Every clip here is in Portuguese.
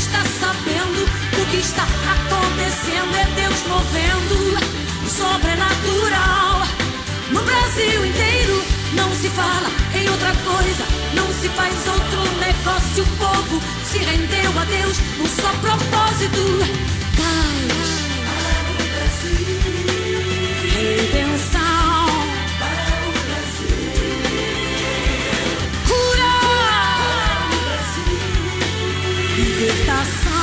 está sabendo. O que está acontecendo é Deus movendo o sobrenatural. No Brasil inteiro não se fala em outra coisa, não se faz outro negócio. O povo se rendeu a Deus num só propósito: paz, redenção, cura, libertação.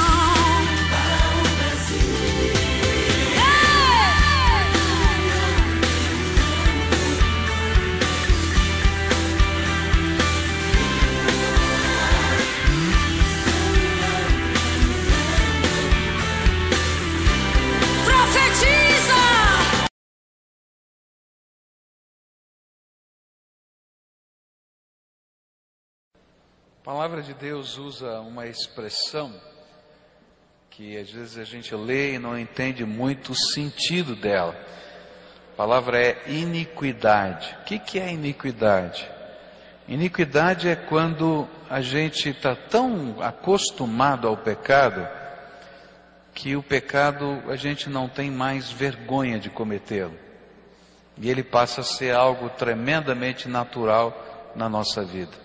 A palavra de Deus usa uma expressão que às vezes a gente lê e não entende muito o sentido dela. A palavra é iniquidade. O que é iniquidade? Iniquidade é quando a gente está tão acostumado ao pecado que o pecado a gente não tem mais vergonha de cometê-lo. E ele passa a ser algo tremendamente natural na nossa vida.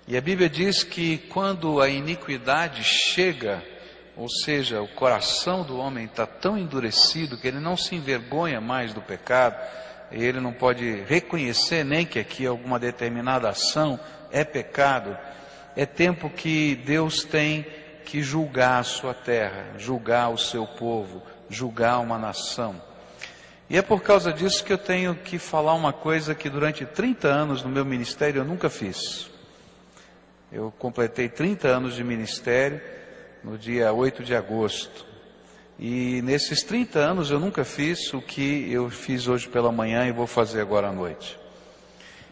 E a Bíblia diz que quando a iniquidade chega, ou seja, o coração do homem está tão endurecido que ele não se envergonha mais do pecado, e ele não pode reconhecer nem que aqui alguma determinada ação é pecado, é tempo que Deus tem que julgar a sua terra, julgar o seu povo, julgar uma nação. E é por causa disso que eu tenho que falar uma coisa que durante 30 anos no meu ministério eu nunca fiz. Eu completei 30 anos de ministério no dia 8 de agosto. E nesses 30 anos eu nunca fiz o que eu fiz hoje pela manhã e vou fazer agora à noite.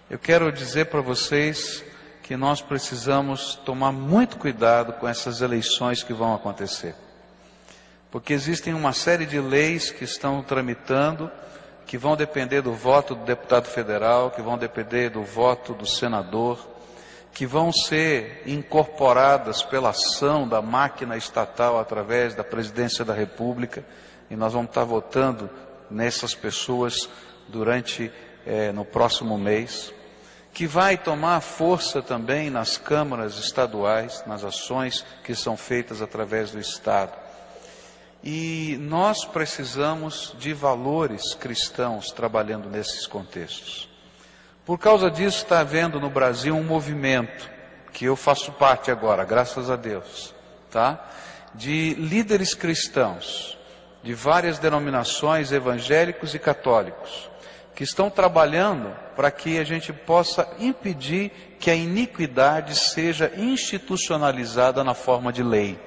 Eu quero dizer para vocês que nós precisamos tomar muito cuidado com essas eleições que vão acontecer. Porque existem uma série de leis que estão tramitando, que vão depender do voto do deputado federal, que vão depender do voto do senador, que vão ser incorporadas pela ação da máquina estatal através da presidência da República, e nós vamos estar votando nessas pessoas no próximo mês, que vai tomar força também nas câmaras estaduais, nas ações que são feitas através do Estado. E nós precisamos de valores cristãos trabalhando nesses contextos. Por causa disso está havendo no Brasil um movimento, que eu faço parte agora, graças a Deus, tá? De líderes cristãos, de várias denominações, evangélicos e católicos, que estão trabalhando para que a gente possa impedir que a iniquidade seja institucionalizada na forma de lei.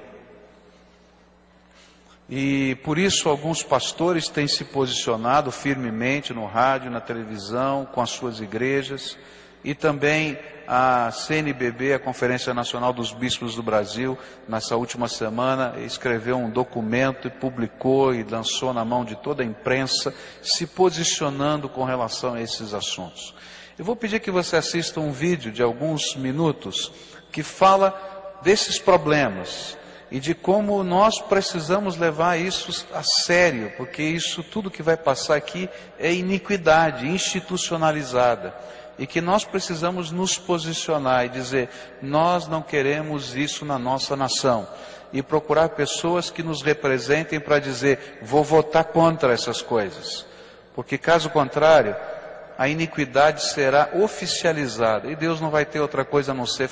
E por isso alguns pastores têm se posicionado firmemente no rádio, na televisão, com as suas igrejas, e também a CNBB, a Conferência Nacional dos Bispos do Brasil, nessa última semana, escreveu um documento e publicou e lançou na mão de toda a imprensa, se posicionando com relação a esses assuntos. Eu vou pedir que você assista um vídeo de alguns minutos que fala desses problemas e de como nós precisamos levar isso a sério, porque isso tudo que vai passar aqui é iniquidade institucionalizada, e que nós precisamos nos posicionar e dizer: nós não queremos isso na nossa nação, e procurar pessoas que nos representem para dizer: vou votar contra essas coisas, porque caso contrário a iniquidade será oficializada, e Deus não vai ter outra coisa a não ser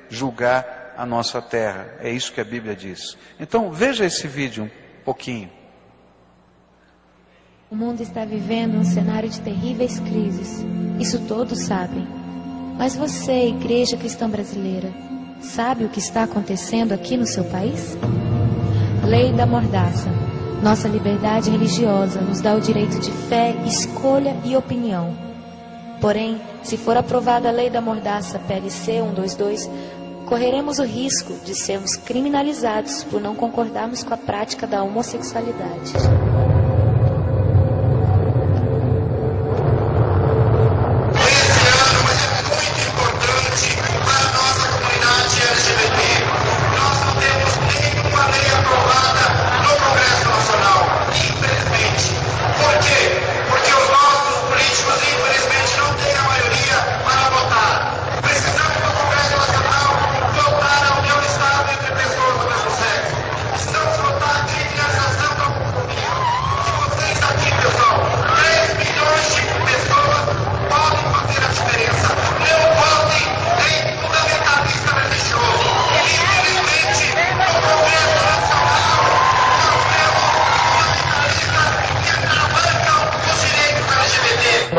julgar a nossa terra. É isso que a Bíblia diz. Então veja esse vídeo um pouquinho. O mundo está vivendo um cenário de terríveis crises. Isso todos sabem. Mas você, Igreja Cristã Brasileira, sabe o que está acontecendo aqui no seu país? Lei da Mordaça. Nossa liberdade religiosa nos dá o direito de fé, escolha e opinião. Porém, se for aprovada a Lei da Mordaça PLC 122, correremos o risco de sermos criminalizados por não concordarmos com a prática da homossexualidade. Esse ano é muito importante para a nossa comunidade LGBT. Nós não temos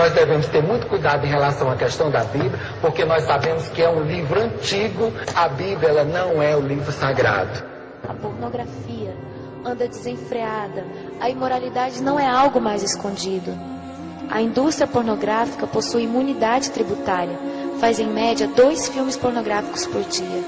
nós devemos ter muito cuidado em relação à questão da Bíblia, porque nós sabemos que é um livro antigo, a Bíblia ela não é o livro sagrado. A pornografia anda desenfreada, a imoralidade não é algo mais escondido. A indústria pornográfica possui imunidade tributária, faz em média 2 filmes pornográficos por dia.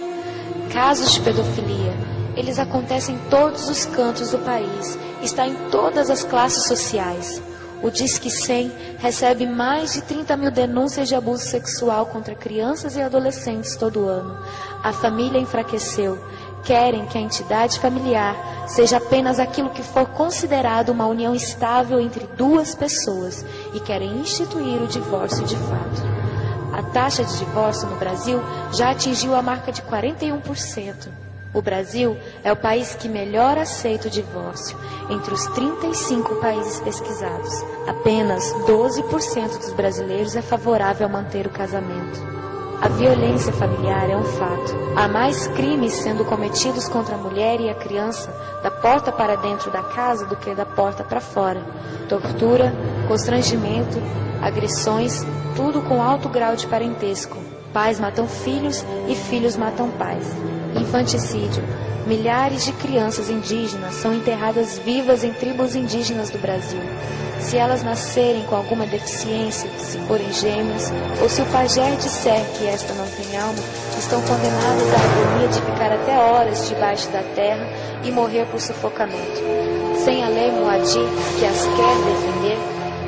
Casos de pedofilia, eles acontecem em todos os cantos do país, está em todas as classes sociais. O Disque 100 recebe mais de 30 mil denúncias de abuso sexual contra crianças e adolescentes todo ano. A família enfraqueceu. Querem que a entidade familiar seja apenas aquilo que for considerado uma união estável entre 2 pessoas e querem instituir o divórcio de fato. A taxa de divórcio no Brasil já atingiu a marca de 41%. O Brasil é o país que melhor aceita o divórcio entre os 35 países pesquisados. Apenas 12% dos brasileiros é favorável a manter o casamento. A violência familiar é um fato. Há mais crimes sendo cometidos contra a mulher e a criança da porta para dentro da casa do que da porta para fora. Tortura, constrangimento, agressões, tudo com alto grau de parentesco. Pais matam filhos e filhos matam pais. Infanticídio. Milhares de crianças indígenas são enterradas vivas em tribos indígenas do Brasil. Se elas nascerem com alguma deficiência, se forem gêmeas, ou se o pajé disser que esta não tem alma, estão condenadas à agonia de ficar até horas debaixo da terra e morrer por sufocamento. Sem a lei Moadi, que as quer defender,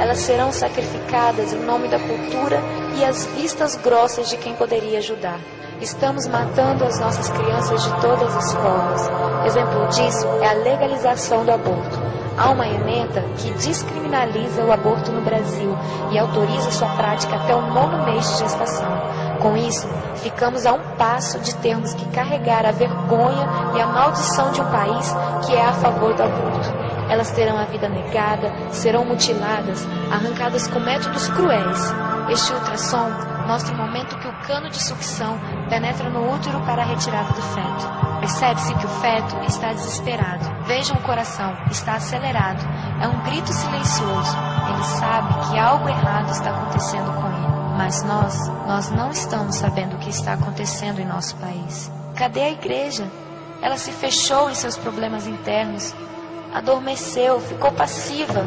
elas serão sacrificadas em nome da cultura e as vistas grossas de quem poderia ajudar. Estamos matando as nossas crianças de todas as formas. Exemplo disso é a legalização do aborto. Há uma emenda que descriminaliza o aborto no Brasil e autoriza sua prática até o 9º mês de gestação. Com isso, ficamos a um passo de termos que carregar a vergonha e a maldição de um país que é a favor do aborto. Elas terão a vida negada, serão mutiladas, arrancadas com métodos cruéis. Este ultrassom mostra o momento que o cano de sucção penetra no útero para a retirada do feto. Percebe-se que o feto está desesperado. Vejam o coração, está acelerado. É um grito silencioso. Ele sabe que algo errado está acontecendo com ele. Mas nós não estamos sabendo o que está acontecendo em nosso país. Cadê a igreja? Ela se fechou em seus problemas internos. Adormeceu, ficou passiva.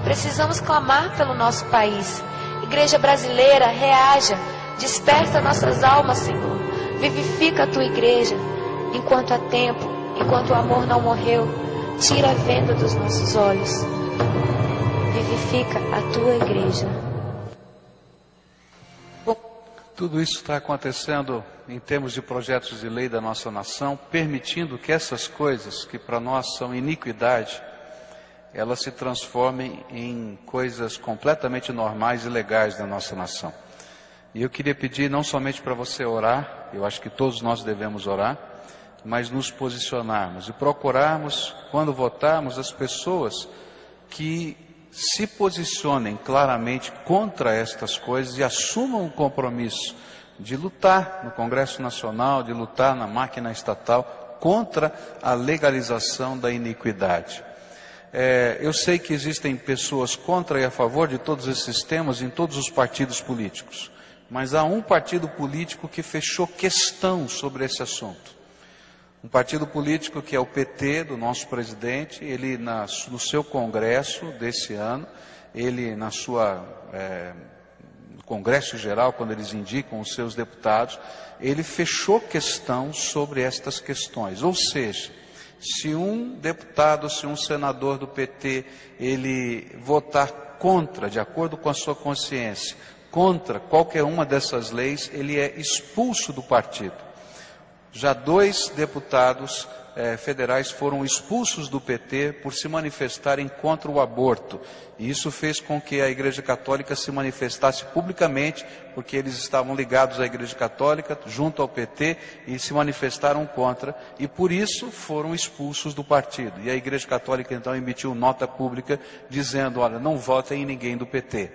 Precisamos clamar pelo nosso país. Igreja brasileira, reaja, desperta nossas almas, Senhor. Vivifica a tua igreja. Enquanto há tempo, enquanto o amor não morreu, tira a venda dos nossos olhos. Vivifica a tua igreja. Tudo isso está acontecendo em termos de projetos de lei da nossa nação, permitindo que essas coisas, que para nós são iniquidade, elas se transformem em coisas completamente normais e legais da nossa nação. E eu queria pedir não somente para você orar, eu acho que todos nós devemos orar, mas nos posicionarmos e procurarmos, quando votarmos, as pessoas que se posicionem claramente contra estas coisas e assumam o compromisso de lutar no Congresso Nacional, de lutar na máquina estatal contra a legalização da iniquidade. Eu sei que existem pessoas contra e a favor de todos esses temas em todos os partidos políticos, mas há um partido político que fechou questão sobre esse assunto. Um partido político que é o PT, do nosso presidente. Ele no seu congresso desse ano, ele no congresso geral, quando eles indicam os seus deputados, ele fechou questão sobre estas questões. Ou seja, se um deputado, se um senador do PT, ele votar contra, de acordo com a sua consciência, contra qualquer uma dessas leis, ele é expulso do partido. Já 2 deputados federais foram expulsos do PT por se manifestarem contra o aborto. E isso fez com que a Igreja Católica se manifestasse publicamente, porque eles estavam ligados à Igreja Católica, junto ao PT, e se manifestaram contra, e por isso foram expulsos do partido. E a Igreja Católica então emitiu nota pública dizendo, olha, não votem em ninguém do PT.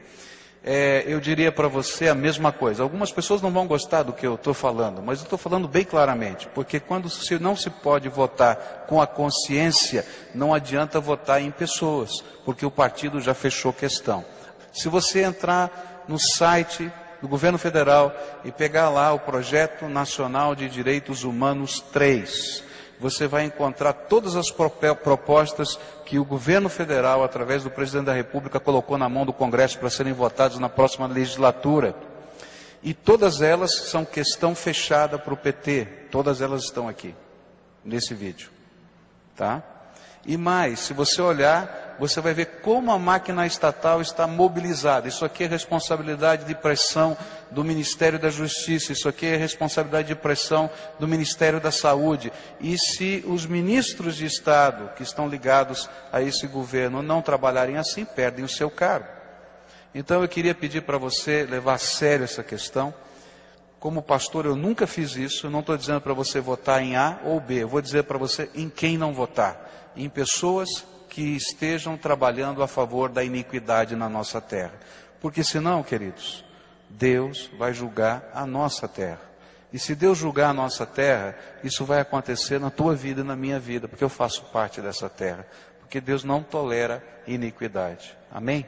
Eu diria para você a mesma coisa. Algumas pessoas não vão gostar do que eu estou falando, mas eu estou falando bem claramente, porque quando não se pode votar com a consciência, não adianta votar em pessoas, porque o partido já fechou questão. Se você entrar no site do governo federal e pegar lá o Projeto Nacional de Direitos Humanos 3, você vai encontrar todas as propostas que o governo federal, através do presidente da República, colocou na mão do Congresso para serem votadas na próxima legislatura. E todas elas são questão fechada para o PT. Todas elas estão aqui, nesse vídeo. Tá? E mais, se você olhar, você vai ver como a máquina estatal está mobilizada. Isso aqui é responsabilidade de pressão do Ministério da Justiça, isso aqui é responsabilidade de pressão do Ministério da Saúde. E se os ministros de Estado que estão ligados a esse governo não trabalharem assim, perdem o seu cargo. Então eu queria pedir para você levar a sério essa questão. Como pastor eu nunca fiz isso, eu não estou dizendo para você votar em A ou B, eu vou dizer para você em quem não votar. Em pessoas que estejam trabalhando a favor da iniquidade na nossa terra. Porque senão, queridos, Deus vai julgar a nossa terra. E se Deus julgar a nossa terra, isso vai acontecer na tua vida e na minha vida, porque eu faço parte dessa terra. Porque Deus não tolera iniquidade. Amém?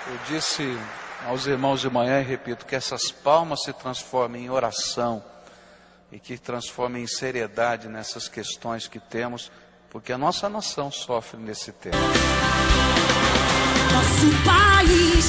Eu disse aos irmãos de manhã e repito, que essas palmas se transformem em oração e que transformem em seriedade nessas questões que temos, porque a nossa nação sofre nesse tempo. Nosso país